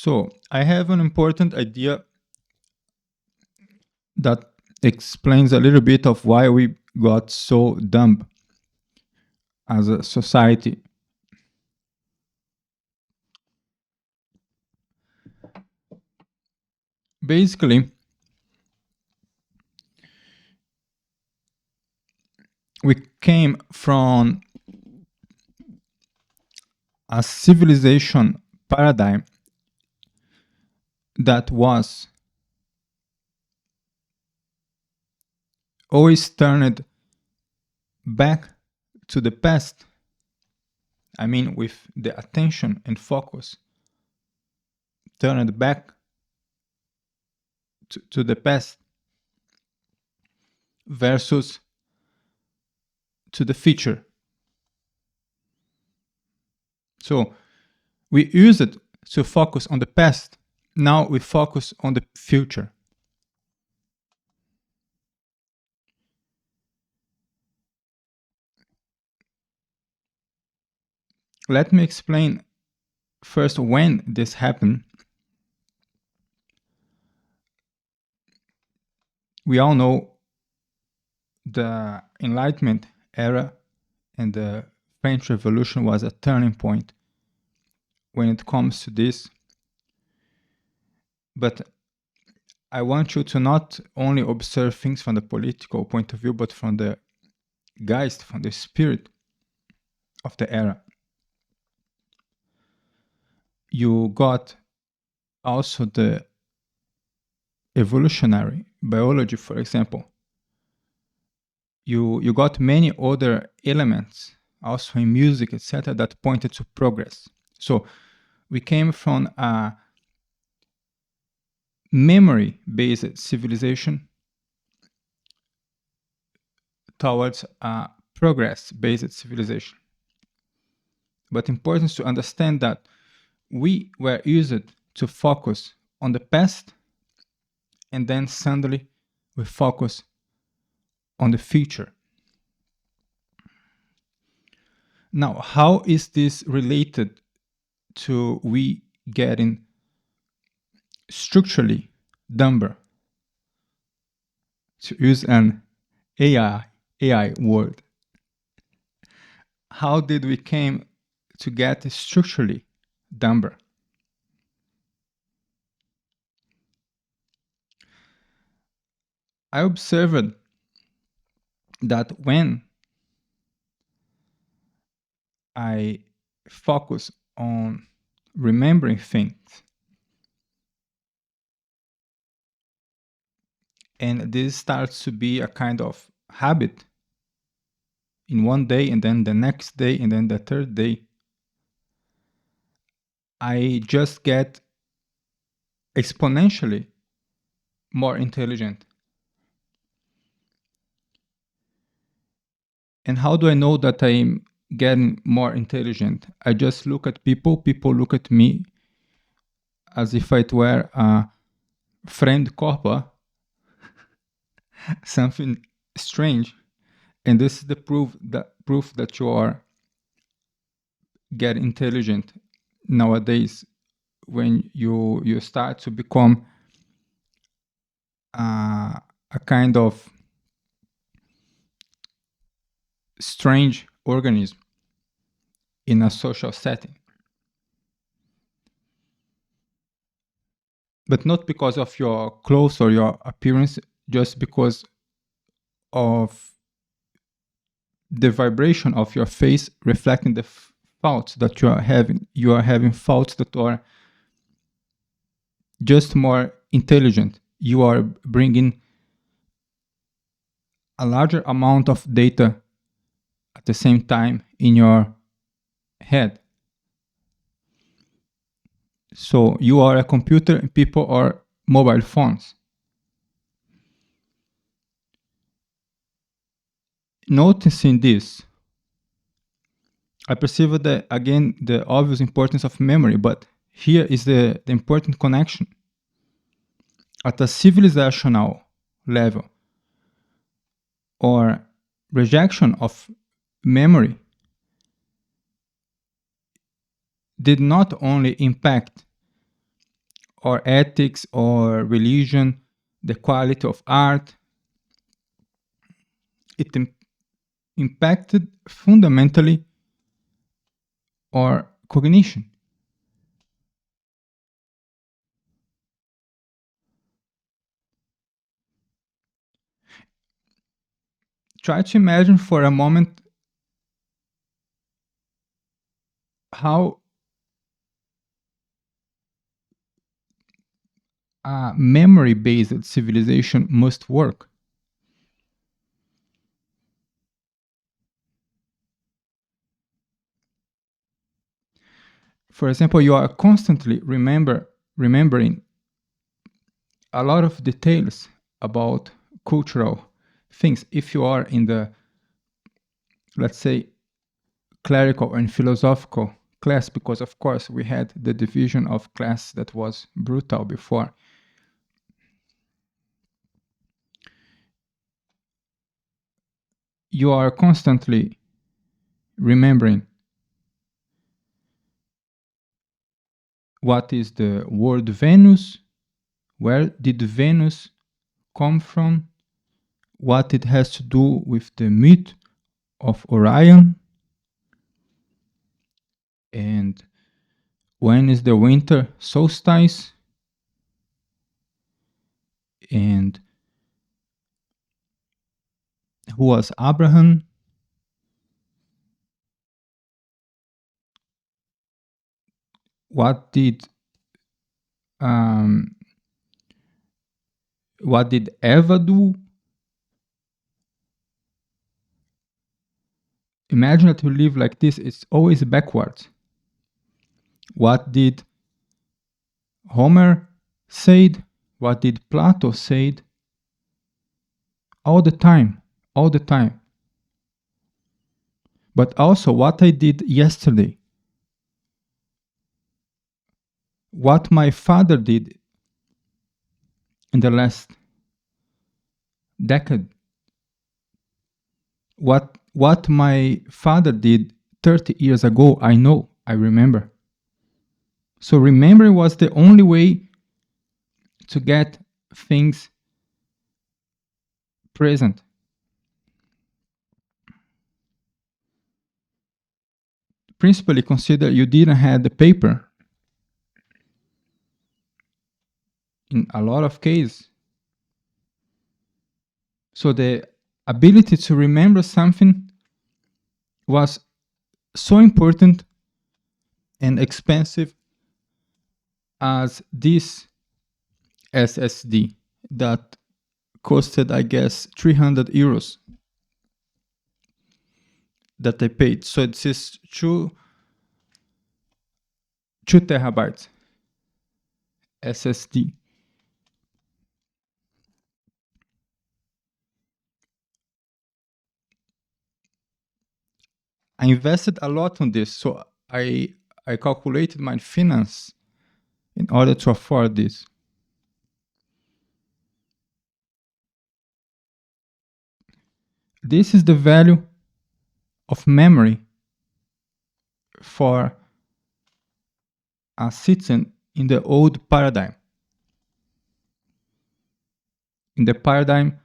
So I have an important idea that explains a little bit of why we got so dumb as a society. Basically, we came from a civilization paradigm that was always turned back to the past. I mean, with the attention and focus turned back to the past versus to the future. So we use it to focus on the past. Now we focus on the future. Let me explain first when this happened. We all know the Enlightenment era and the French Revolution was a turning point when it comes to this. But I want you to not only observe things from the political point of view, but from the Geist, from the spirit of the era. You got also the evolutionary biology, for example. You got many other elements also in music, etc., that pointed to progress. So we came from a memory-based civilization towards a progress-based civilization. But important to understand that we were used to focus on the past, and then suddenly we focus on the future. Now, how is this related to we getting structurally dumber? To use an AI word. How did we came to get structurally dumber? I observed that when I focus on remembering things, and this starts to be a kind of habit in one day, and then the next day, and then the third day, I just get exponentially more intelligent. And how do I know that I'm getting more intelligent? I just look at people look at me as if it were a friend corpora, something strange. And this is the proof that you are getting intelligent nowadays, when you start to become a kind of strange organism in a social setting. But not because of your clothes or your appearance, just because of the vibration of your face reflecting the thoughts that you are having. You are having thoughts that are just more intelligent. You are bringing a larger amount of data at the same time in your head. So you are a computer and people are mobile phones. Noticing this, I perceive that again the obvious importance of memory, but here is the important connection. At a civilizational level, or rejection of memory did not only impact or ethics or religion, the quality of art. It impacted fundamentally our cognition. Try to imagine for a moment how a memory based civilization must work. For example, you are constantly remembering a lot of details about cultural things. If you are in the, let's say, clerical and philosophical class, because of course we had the division of class that was brutal before, you are constantly remembering what is the word Venus, where did Venus come from, what it has to do with the myth of Orion, and when is the winter solstice, and who was Abraham, what did um, what did Eva do. Imagine that you live like this, it's always backwards. What did Homer said? What did Plato said? All the time, all the time. But also what I did yesterday, what my father did in the last decade, what my father did 30 years ago, I know, I remember. So remembering was the only way to get things present. Principally consider you didn't have the paper in a lot of cases. So the ability to remember something was so important and expensive as this SSD that costed, I guess, 300 euros that I paid. So it is two terabytes SSD. I invested a lot on this, so I calculated my finance in order to afford this. This is the value of memory for a citizen in the old paradigm. In the paradigm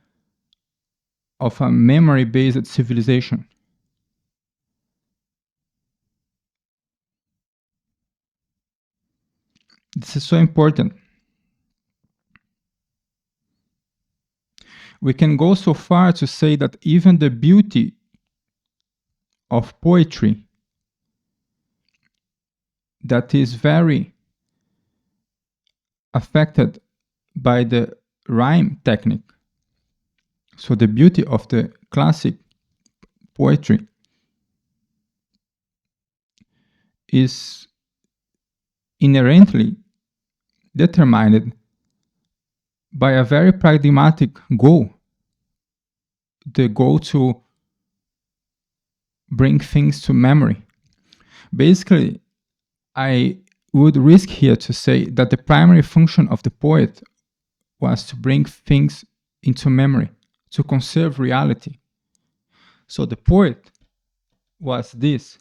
of a memory-based civilization. This is so important. We can go so far to say that even the beauty of poetry, that is very affected by the rhyme technique. So the beauty of the classic poetry is inherently determined by a very pragmatic goal, the goal to bring things to memory. Basically, I would risk here to say that the primary function of the poet was to bring things into memory, to conserve reality. So the poet was this.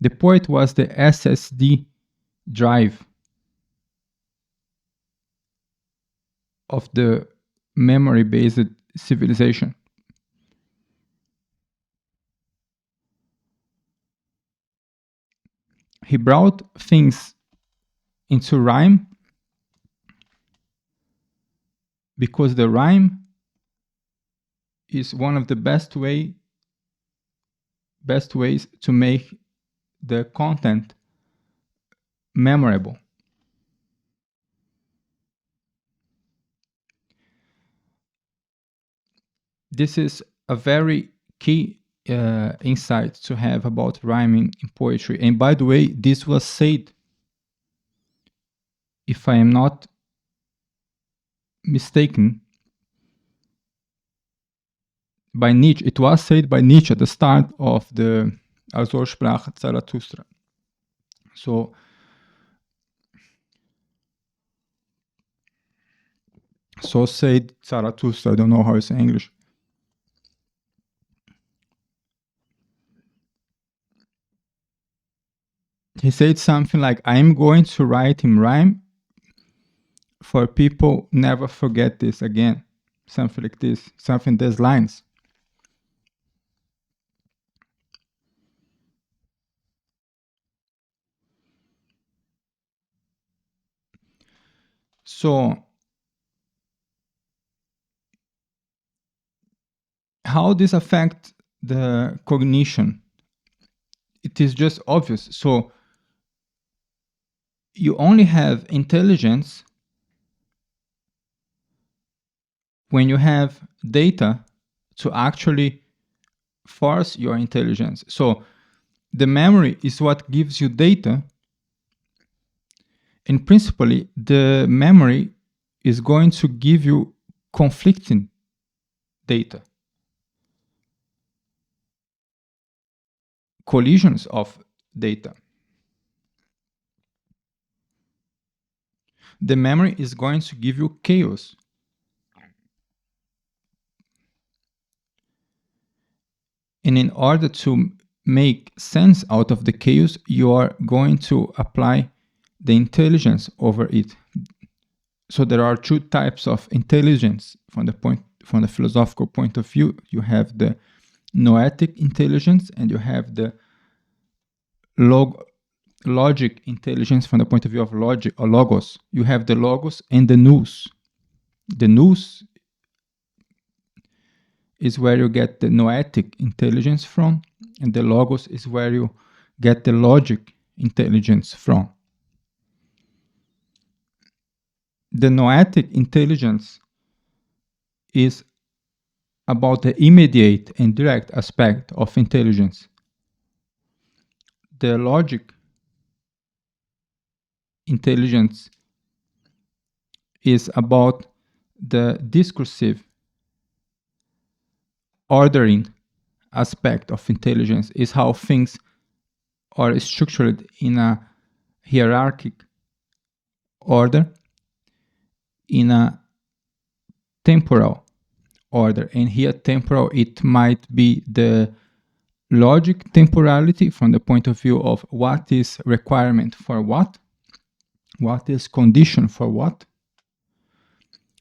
The point was the SSD drive of the memory-based civilization. He brought things into rhyme because the rhyme is one of the best ways to make the content memorable. This is a very key insight to have about rhyming in poetry. And by the way, this was said, if I am not mistaken, by Nietzsche. It was said by Nietzsche at the start of the Also sprach Zarathustra. So said Zarathustra. I don't know how it's in English. He said something like, I'm going to write in rhyme for people never forget this again. Something like this, something these lines. So how this affects the cognition? It is just obvious. So you only have intelligence when you have data to actually force your intelligence. So the memory is what gives you data, and principally the memory is going to give you conflicting data, collisions of data. The memory is going to give you chaos. And in order to make sense out of the chaos, you are going to apply the intelligence over it. So there are two types of intelligence from the philosophical point of view. You have the Noetic intelligence and you have the logic intelligence from the point of view of logic or logos. You have the logos and the nous. The nous is where you get the noetic intelligence from, and the logos is where you get the logic intelligence from. The noetic intelligence is about the immediate and direct aspect of intelligence. The logic intelligence is about the discursive ordering aspect of intelligence, is how things are structured in a hierarchic order, in a temporal order. And here temporal, it might be the logic temporality from the point of view of what is requirement for what is condition for what,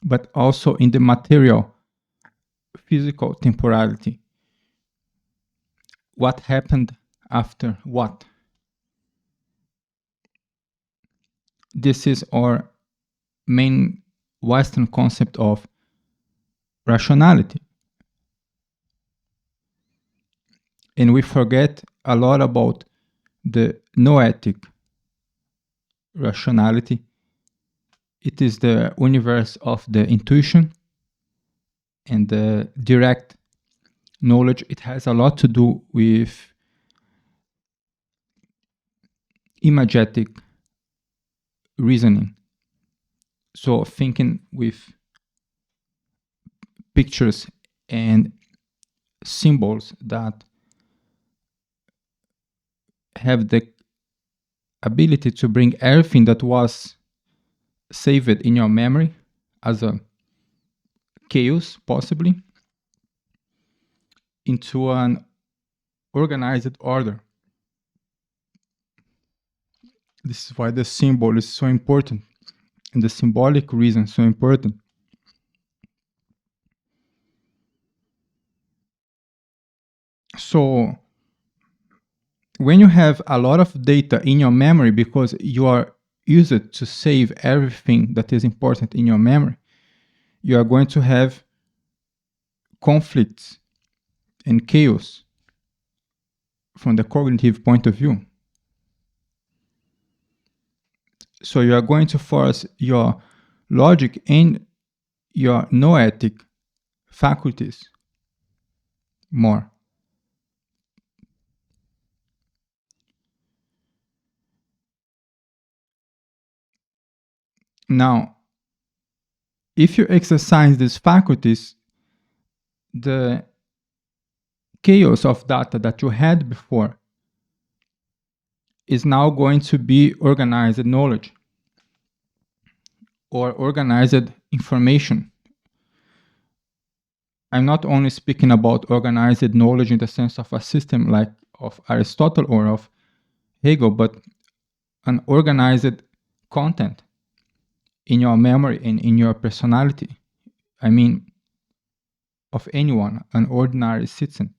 but also in the material physical temporality, what happened after what. This is our main Western concept of rationality. And we forget a lot about the noetic rationality. It is the universe of the intuition and the direct knowledge. It has a lot to do with imagetic reasoning. So thinking with pictures and symbols that have the ability to bring everything that was saved in your memory as a chaos, possibly, into an organized order. This is why the symbol is so important, and the symbolic reason so important. So when you have a lot of data in your memory because you are used to save everything that is important in your memory, you are going to have conflicts and chaos from the cognitive point of view. So you are going to force your logic and your noetic faculties more. Now, if you exercise these faculties, the chaos of data that you had before is now going to be organized knowledge or organized information. I'm not only speaking about organized knowledge in the sense of a system like of Aristotle or of Hegel, but an organized content in your memory and in your personality. I mean, of anyone, an ordinary citizen.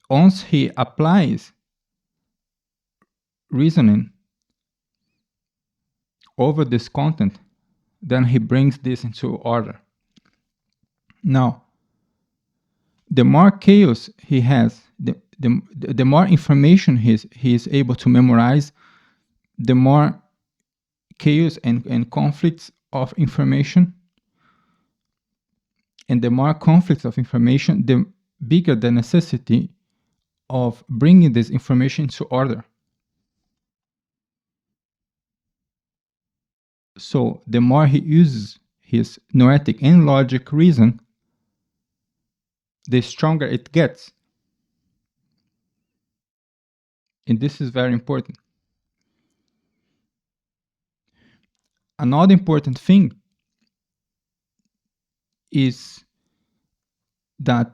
Once he applies reasoning over this content, then he brings this into order. Now, the more chaos he has, the more information he is able to memorize, the more chaos and conflicts of information, and the more conflicts of information, the bigger the necessity of bringing this information to order. So the more he uses his noetic and logic reason, the stronger it gets. And this is very important. Another important thing is that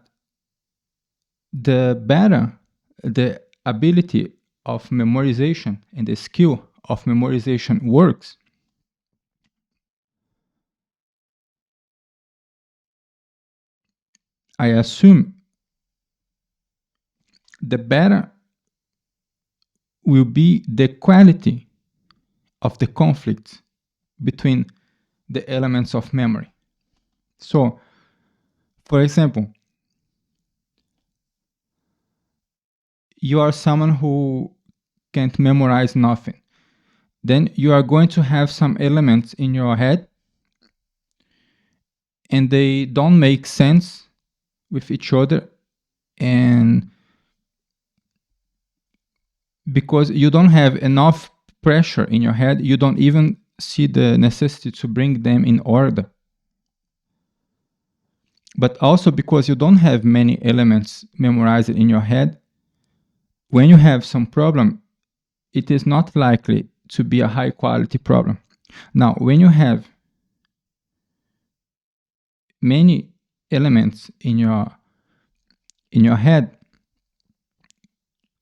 the better the ability of memorization and the skill of memorization works, I assume the better will be the quality of the conflict between the elements of memory. So, for example, you are someone who can't memorize nothing. Then you are going to have some elements in your head and they don't make sense with each other, and because you don't have enough pressure in your head, you don't even see the necessity to bring them in order. But also because you don't have many elements memorized in your head, when you have some problem, it is not likely to be a high quality problem. Now, when you have many elements in your head,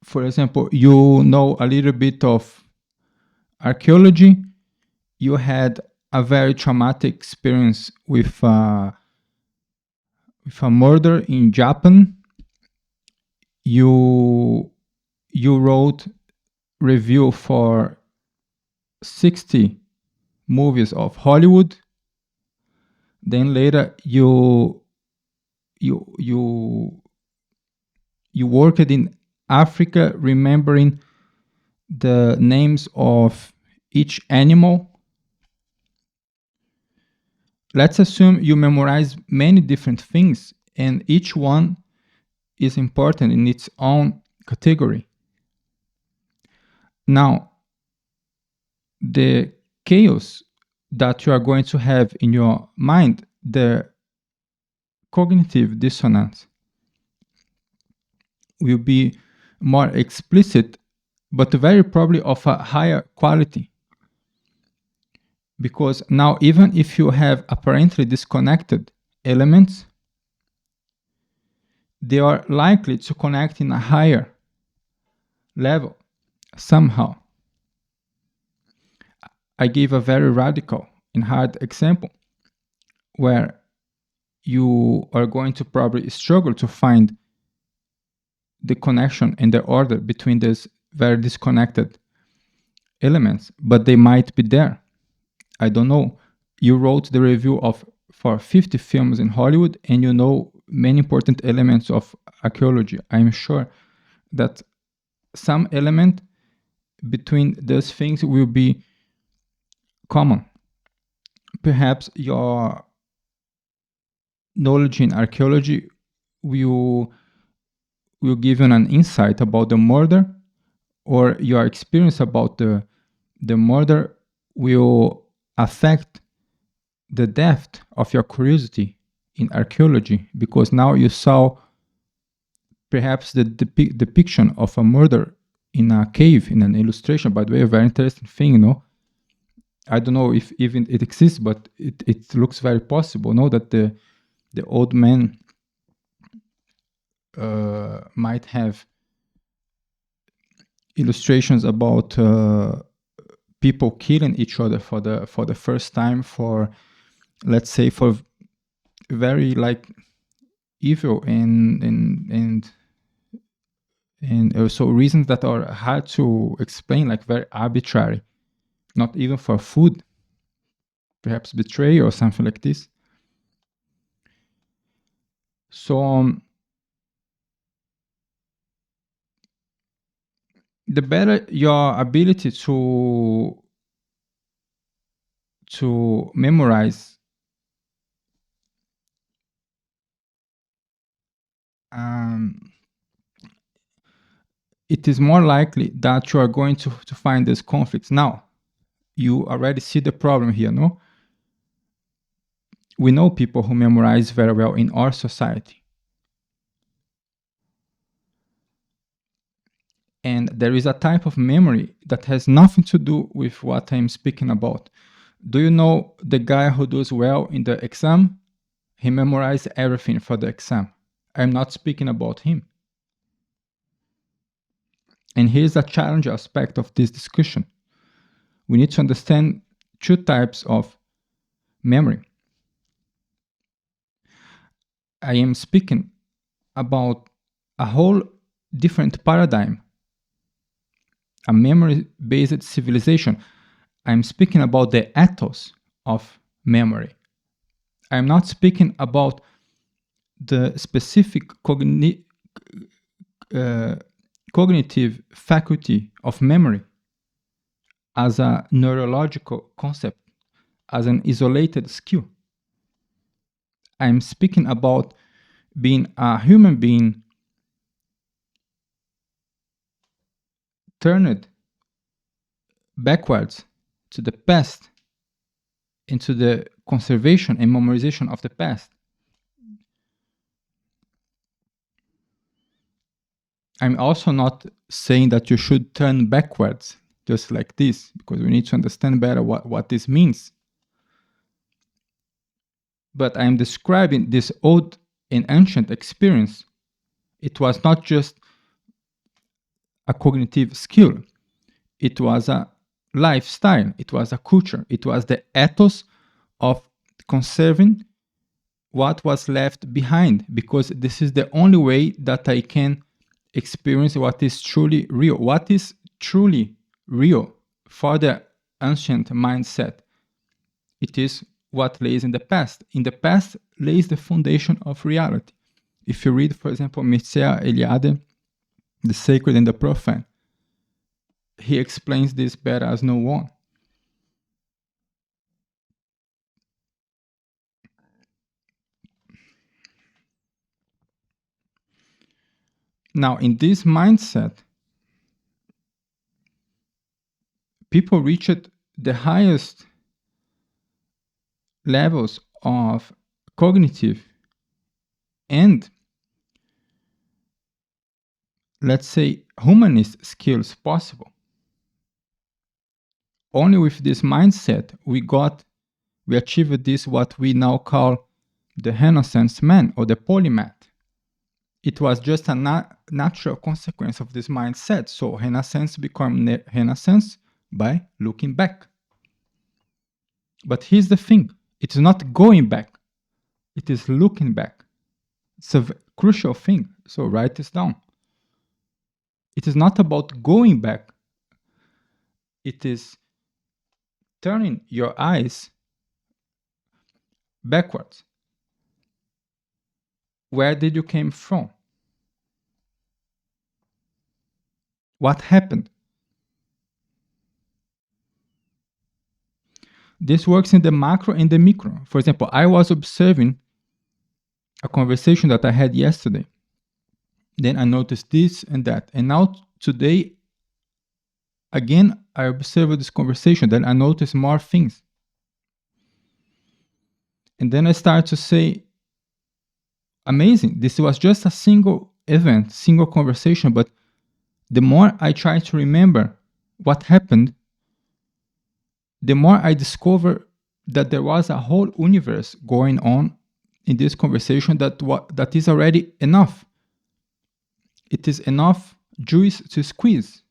for example, you know a little bit of archaeology, you had a very traumatic experience with a murder in Japan, you wrote review for 60 movies of Hollywood, then later you worked in Africa remembering the names of each animal. Let's assume you memorize many different things and each one is important in its own category. Now, the chaos that you are going to have in your mind, the cognitive dissonance, will be more explicit, but very probably of a higher quality. Because now, even if you have apparently disconnected elements, they are likely to connect in a higher level somehow. I gave a very radical and hard example where you are going to probably struggle to find the connection and the order between these very disconnected elements, but they might be there. I don't know. You wrote the review of for 50 films in Hollywood, and you know many important elements of archaeology. I'm sure that some element between those things will be common. Perhaps your knowledge in archaeology will give you an insight about the murder, or your experience about the murder will affect the depth of your curiosity in archaeology, because now you saw perhaps the depiction of a murder in a cave in an illustration. By the way, a very interesting thing, I don't know if even it exists, but it looks very possible, that the old man might have illustrations about people killing each other for the first time, for, let's say, for very like evil and also reasons that are hard to explain, like very arbitrary, not even for food, perhaps betrayal or something like this. So the better your ability to memorize it is more likely that you are going to find these conflicts. Now, you already see the problem here, no? We know people who memorize very well in our society. And there is a type of memory that has nothing to do with what I'm speaking about. Do you know the guy who does well in the exam? He memorizes everything for the exam. I'm not speaking about him. And here's a challenge aspect of this discussion. We need to understand two types of memory. I am speaking about a whole different paradigm, a memory-based civilization. I'm speaking about the ethos of memory. I'm not speaking about the specific cognitive faculty of memory as a neurological concept, as an isolated skill. I'm speaking about being a human being turned backwards to the past, into the conservation and memorization of the past. I'm also not saying that you should turn backwards just like this, because we need to understand better what this means. But I'm describing this old and ancient experience. It was not just a cognitive skill. It was a lifestyle. It was a culture. It was the ethos of conserving what was left behind, because this is the only way that I can experience what is truly real. What is truly real for the ancient mindset? It is what lays in the past. In the past lays the foundation of reality. If you read, for example, Mircea Eliade, The Sacred and the Profane, he explains this better as no one. Now, in this mindset, people reached the highest levels of cognitive and, let's say, humanist skills possible. Only with this mindset we achieved this, what we now call the Renaissance man or the Polymath. it was just a natural consequence of this mindset. So renaissance become renaissance by looking back. But here's the thing, it's not going back, it is looking back. It's a crucial thing, so write this down. It is not about going back, it is turning your eyes backwards. Where did you came from? What happened? This works in the macro and the micro. For example, I was observing a conversation that I had yesterday. Then I noticed this and that. And now today, again, I observed this conversation. Then I noticed more things. And then I start to say, amazing, this was just a single event, single conversation. But the more I try to remember what happened, the more I discover that there was a whole universe going on in this conversation that is already enough. It is enough juice to squeeze.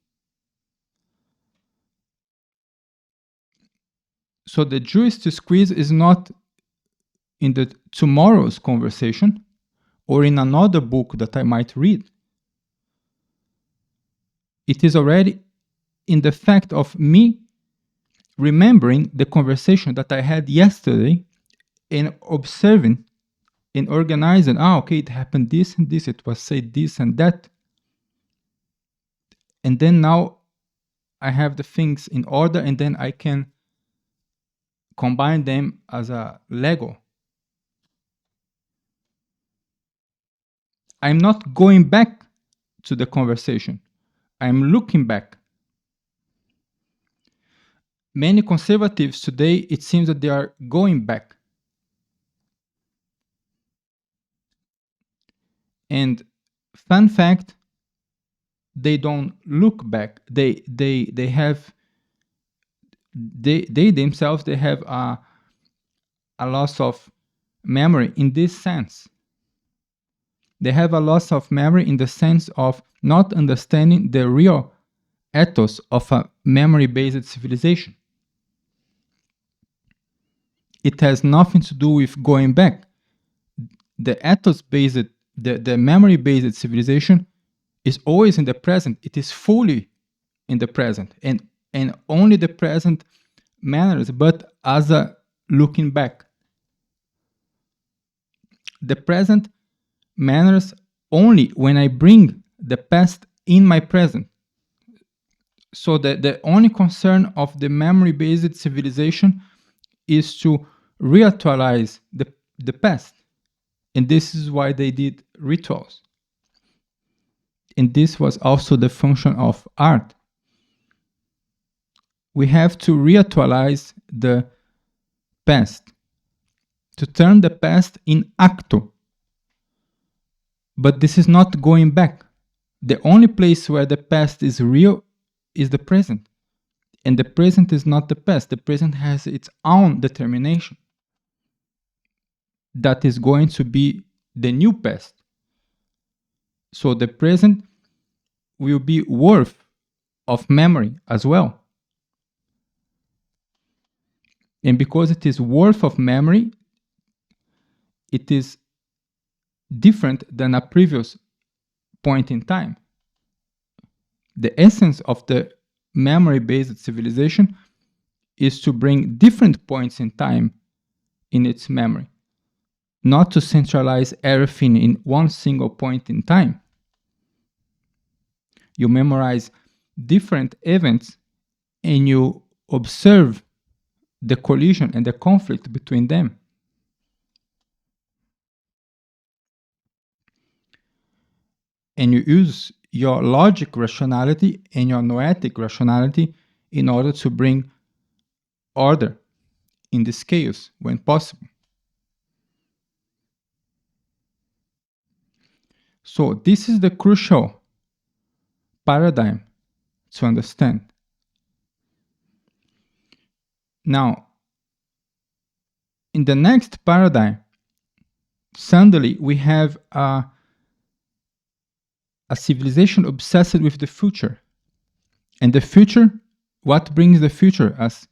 So the juice to squeeze is not in the tomorrow's conversation or in another book that I might read. It is already in the fact of me remembering the conversation that I had yesterday and observing and organizing, okay, it happened this and this, it was said this and that. And then now I have the things in order, and then I can combine them as a Lego. I'm not going back to the conversation. I'm looking back. Many conservatives today, it seems that they are going back. And fun fact, they don't look back. They themselves, they have a loss of memory in this sense. They have a loss of memory in the sense of not understanding the real ethos of a memory-based civilization. It has nothing to do with going back. The ethos-based, the memory-based civilization is always in the present. It is fully in the present, and only the present matters, but as a looking back. The present matters only when I bring the past in my present. So the only concern of the memory-based civilization is to reactualize the past. And this is why they did rituals. And this was also the function of art. We have to reactualize the past, to turn the past in acto. But this is not going back. The only place where the past is real is the present. And the present is not the past. The present has its own determination. That is going to be the new past. So the present will be worth of memory as well. And because it is worth of memory, it is different than a previous point in time. The essence of the memory-based civilization is to bring different points in time in its memory, not to centralize everything in one single point in time. You memorize different events and you observe the collision and the conflict between them. And you use your logic rationality and your noetic rationality in order to bring order in this chaos when possible. So this is the crucial paradigm to understand. Now, in the next paradigm, suddenly we have a a civilization obsessed with the future. And the future, what brings the future? As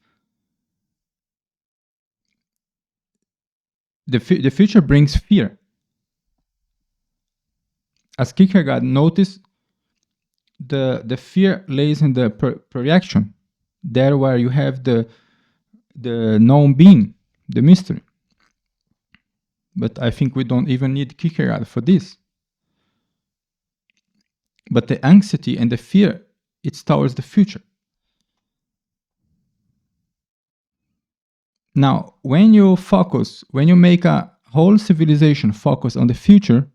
the future brings fear. As Kierkegaard noticed, the fear lays in the projection, there where you have the known being, the mystery. But I think we don't even need Kierkegaard for this. But the anxiety and the fear, it's towards the future. Now, when you make a whole civilization focus on the future,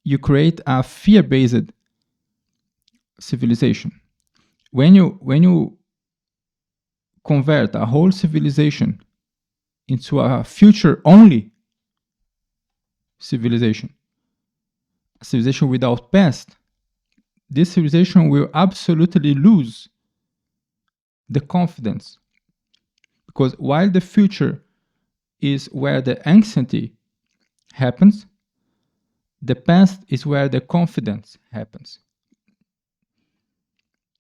you create a fear-based civilization. When you convert a whole civilization into a future-only civilization, a civilization without past, this civilization will absolutely lose the confidence. Because while the future is where the anxiety happens, the past is where the confidence happens.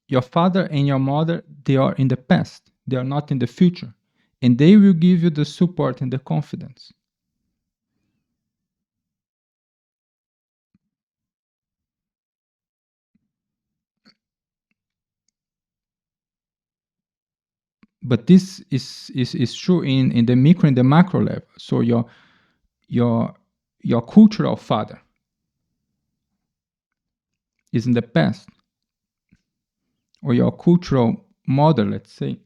Your father and your mother, they are in the past. They are not in the future. And they will give you the support and the confidence. But this is true in the micro and the macro level. So your cultural father is in the past, or your cultural mother, let's say.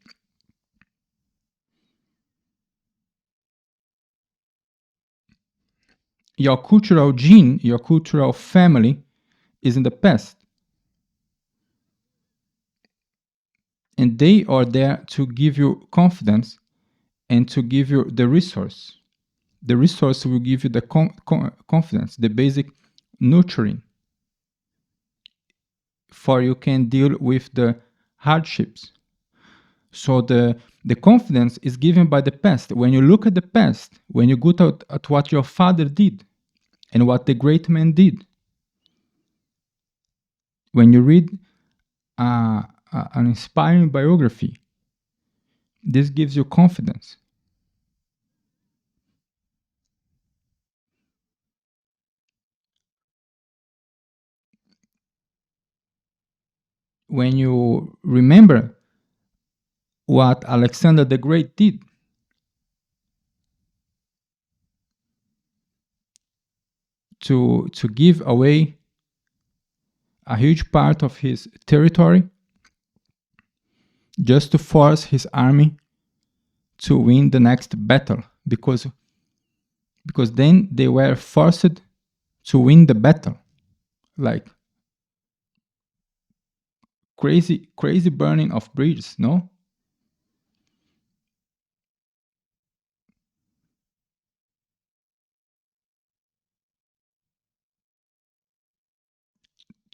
Your cultural gene, your cultural family is in the past. And they are there to give you confidence and to give you the resource. The resource will give you the confidence, the basic nurturing, for you can deal with the hardships. So the confidence is given by the past. When you look at the past, when you go at what your father did and what the great man did, when you read an inspiring biography, this gives you confidence. When you remember what Alexander the Great did, to give away a huge part of his territory just to force his army to win the next battle, because then they were forced to win the battle, like crazy burning of bridges, no?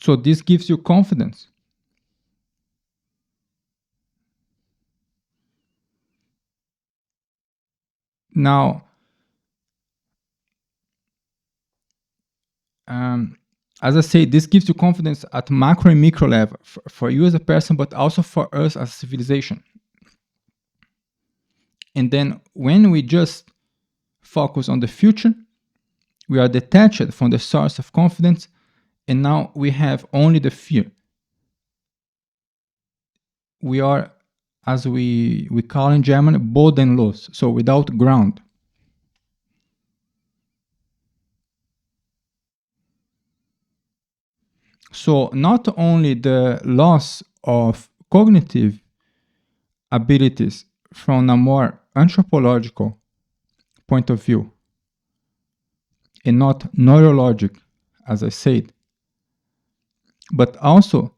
So this gives you confidence. Now, as I say, this gives you confidence at macro and micro level for you as a person, but also for us as a civilization. And then when we just focus on the future, we are detached from the source of confidence, and now we have only the fear. We are, as we call in German, bodenlos, so without ground. So not only the loss of cognitive abilities from a more anthropological point of view, and not neurologic, as I said, but also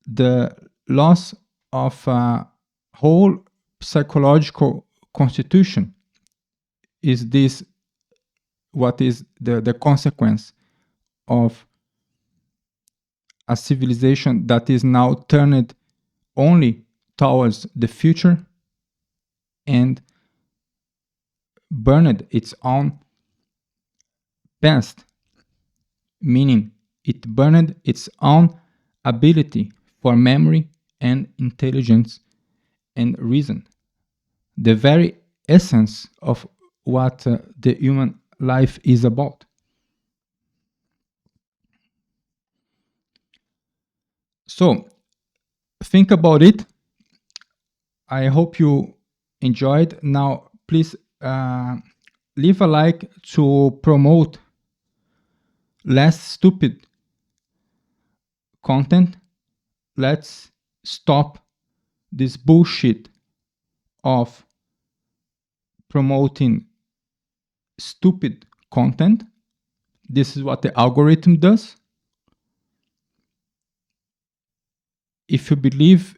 the loss of a whole psychological constitution is this what is the consequence of a civilization that is now turned only towards the future and burned its own past. meaning it burned its own ability for memory and intelligence and reason, the very essence of what the human life is about. So, think about it. I hope you enjoyed. Now, please leave a like to promote less stupid content. Let's stop this bullshit of promoting stupid content. This is what the algorithm does. If you believe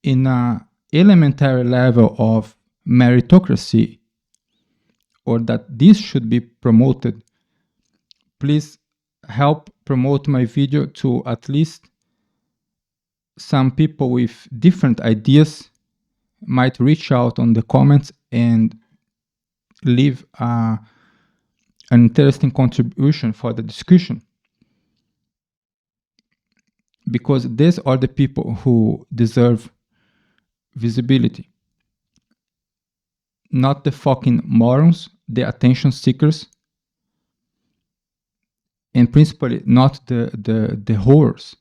in an elementary level of meritocracy, or that this should be promoted, please help promote my video to at least some people with different ideas might reach out on the comments and leave an interesting contribution for the discussion. Because these are the people who deserve visibility. Not the fucking morons, the attention seekers, and principally not the whores.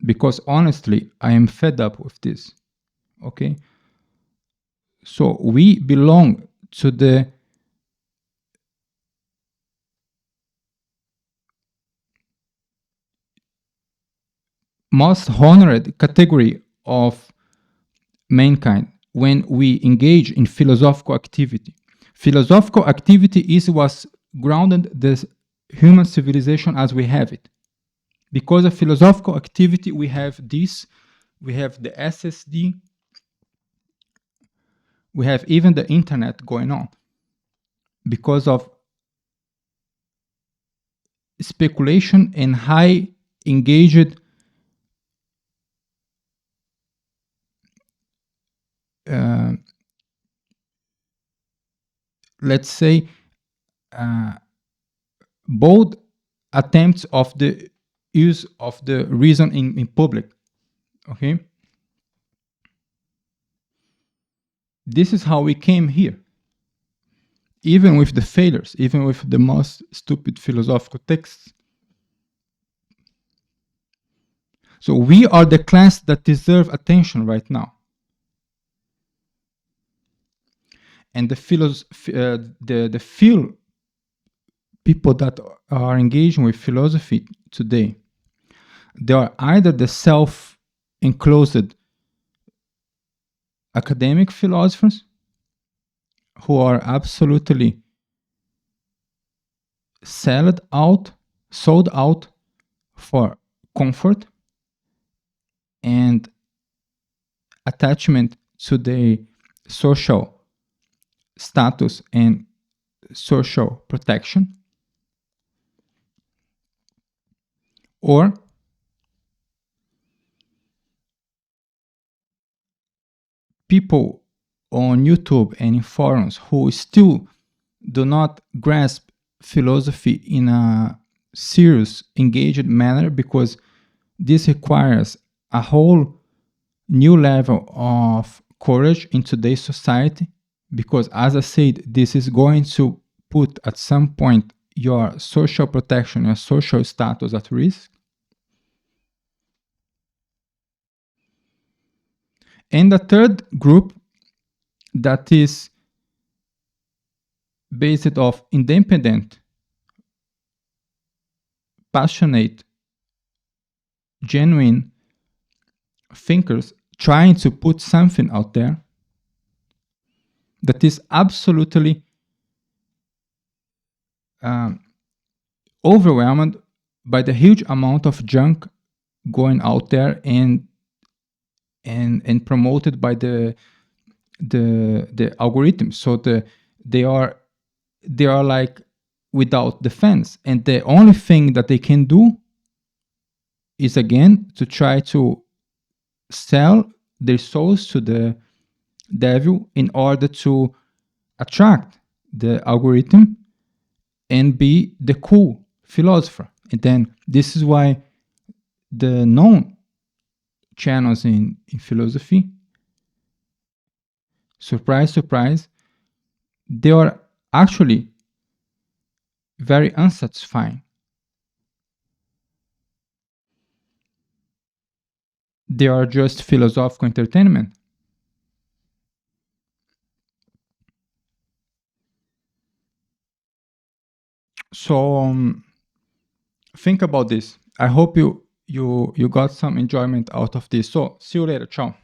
Because honestly, I am fed up with this. Okay? So we belong to the most honored category of mankind when we engage in philosophical activity. Philosophical activity is what's grounded the human civilization as we have it. Because of philosophical activity, we have this, we have the SSD, we have even the internet going on. Because of speculation and high engaged let's say bold attempts of the use of the reason in public. Okay, this is how we came here, even with the failures, even with the most stupid philosophical texts. So we are the class that deserve attention right now. And the people that are engaging with philosophy today, they are either the self-enclosed academic philosophers who are absolutely sold out for comfort and attachment to the social status and social protection, or people on YouTube and in forums who still do not grasp philosophy in a serious, engaged manner, because this requires a whole new level of courage in today's society. Because, as I said, this is going to put at some point your social protection, your social status at risk. And the third group that is based off independent, passionate, genuine thinkers trying to put something out there that is absolutely overwhelmed by the huge amount of junk going out there and promoted by the algorithms. So they are like without defense, and the only thing that they can do is again to try to sell their souls to the devil in order to attract the algorithm and be the cool philosopher. And then this is why the known channels in philosophy, surprise, surprise, they are actually very unsatisfying. They are just philosophical entertainment. So think about this. I hope you got some enjoyment out of this. So see you later. Ciao.